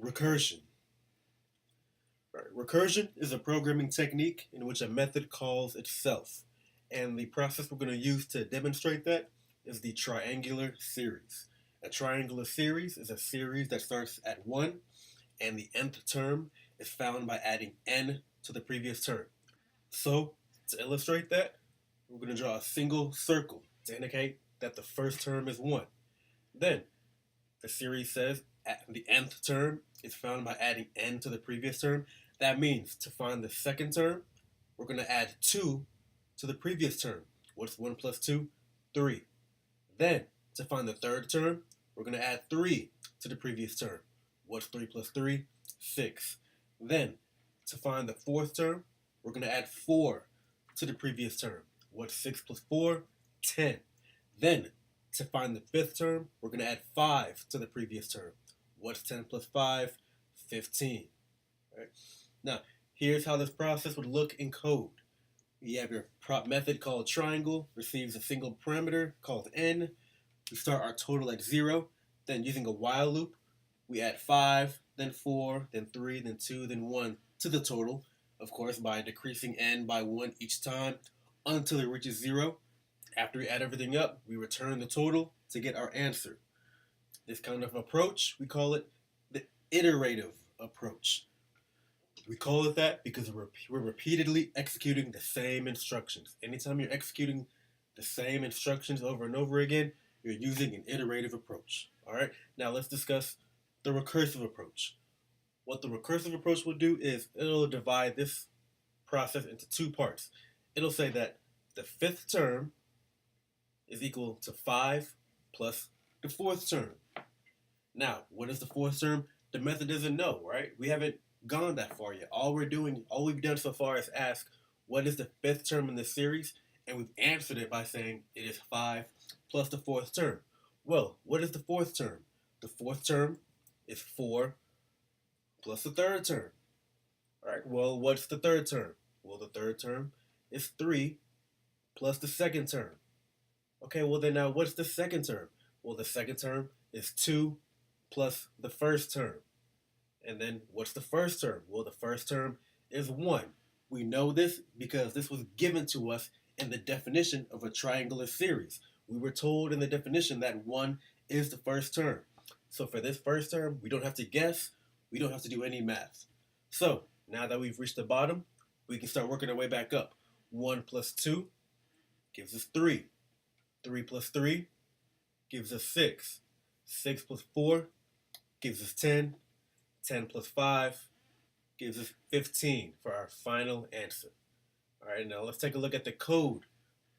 Recursion. Right. Recursion is a programming technique in which a method calls itself. And the process we're going to use to demonstrate that is the triangular series. A triangular series is a series that starts at 1 and the nth term is found by adding n to the previous term. So, to illustrate that, we're going to draw a single circle to indicate that the first term is 1. Then, the series says the nth term is found by adding n to the previous term. That means to find the second term, we're going to add 2 to the previous term. What's 1 plus 2? 3. Then, to find the third term, we're going to add 3 to the previous term. What's 3 plus 3? 6. Then, to find the fourth term, we're going to add 4 to the previous term. What's 6 plus 4? 10. Then, to find the fifth term, we're going to add 5 to the previous term. What's 10 plus 5? 15. Right? Now, here's how this process would look in code. You have your prop method called triangle, receives a single parameter called n. We start our total at 0. Then using a while loop, we add 5, then 4, then 3, then 2, then 1 to the total. Of course, by decreasing n by 1 each time until it reaches 0. After we add everything up, we return the total to get our answer. This kind of approach, we call it the iterative approach. We call it that because we're repeatedly executing the same instructions. Anytime you're executing the same instructions over and over again, you're using an iterative approach. All right, now let's discuss the recursive approach. What the recursive approach will do is it'll divide this process into two parts. It'll say that the fifth term is equal to 5 plus the fourth term. Now, what is the fourth term? The method doesn't know, right? We haven't gone that far yet. All we've done so far is ask, what is the fifth term in this series? And we've answered it by saying it is 5 plus the fourth term. Well, what is the fourth term? The fourth term is 4 plus the third term. All right, well, what's the third term? Well, the third term is 3 plus the second term. Okay, well then now what's the second term? Well, the second term is 2 plus the first term. And then what's the first term? Well, the first term is 1. We know this because this was given to us in the definition of a triangular series. We were told in the definition that 1 is the first term. So for this first term, we don't have to guess. We don't have to do any math. So now that we've reached the bottom, we can start working our way back up. 1 plus 2 gives us 3. 3 plus 3 gives us 6. 6 plus 4 gives us 10. 10 plus 5 gives us 15 for our final answer. All right, now let's take a look at the code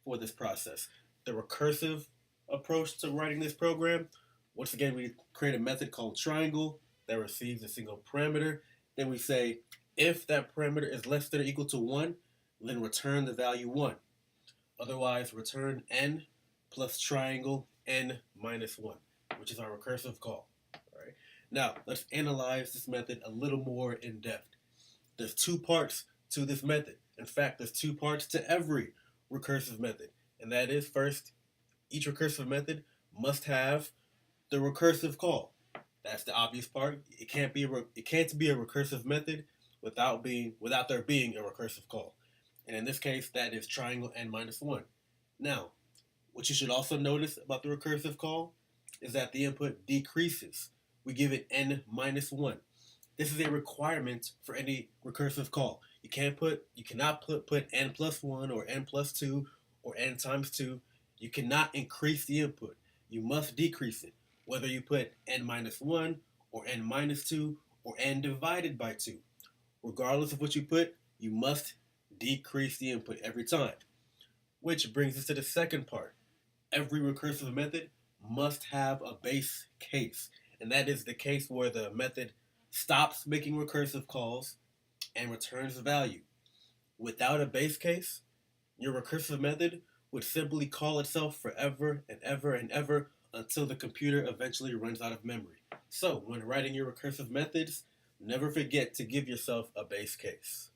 for this process. The recursive approach to writing this program, once again, we create a method called triangle that receives a single parameter. Then we say, if that parameter is less than or equal to 1, then return the value 1. Otherwise, return n plus triangle n minus 1, which is our recursive call. All right. Now, let's analyze this method a little more in depth. There's 2 parts to this method. In fact, there's 2 parts to every recursive method. And that is, first, each recursive method must have the recursive call. That's the obvious part. It can't be a recursive method without there being a recursive call. And in this case, that is triangle n minus 1. Now, what you should also notice about the recursive call is that the input decreases. We give it n minus 1. This is a requirement for any recursive call. You cannot put n plus 1 or n plus 2 or n times 2. You cannot increase the input. You must decrease it, whether you put n minus 1 or n minus 2 or n divided by 2. Regardless of what you put, you must decrease the input every time. Which brings us to the second part. Every recursive method must have a base case, and that is the case where the method stops making recursive calls and returns a value. Without a base case, your recursive method would simply call itself forever and ever and ever until the computer eventually runs out of memory. So, when writing your recursive methods, never forget to give yourself a base case.